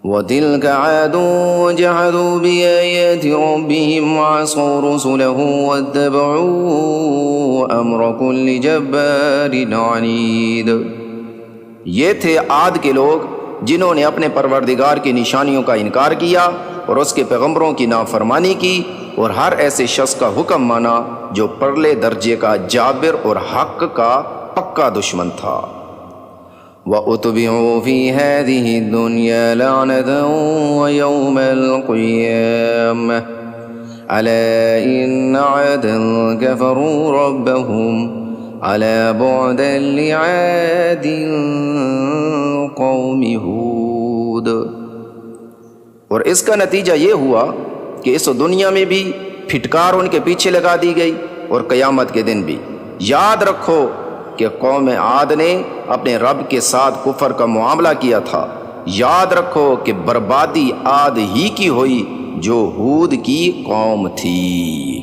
وَتِلْكَ عَادٌ جَحَدُوا بِآيَاتِ رَبِّهِمْ وَعَصَوْا رُسُلَهُ وَاتَّبَعُوا أَمْرَ كُلِّ جَبَّارٍ عَنِيدٍ۔ یہ تھے عاد کے لوگ جنہوں نے اپنے پروردگار کی نشانیوں کا انکار کیا اور اس کے پیغمبروں کی نافرمانی کی، اور ہر ایسے شخص کا حکم مانا جو پرلے درجے کا جابر اور حق کا پکا دشمن تھا۔ وَأُتْبِعُوا فِي هَذِهِ الدُّنْيَا لَعْنَةً وَيَوْمَ الْقِيَامَةِ أَلَا إِنَّ عَادًا كَفَرُوا رَبَّهُمْ أَلَا بُعْدًا لِعَادٍ قَوْمِ ہود۔ اور اس کا نتیجہ یہ ہوا کہ اس دنیا میں بھی پھٹکار ان کے پیچھے لگا دی گئی اور قیامت کے دن بھی۔ یاد رکھو کہ قوم عاد نے اپنے رب کے ساتھ کفر کا معاملہ کیا تھا۔ یاد رکھو کہ بربادی عاد ہی کی ہوئی جو ہود کی قوم تھی۔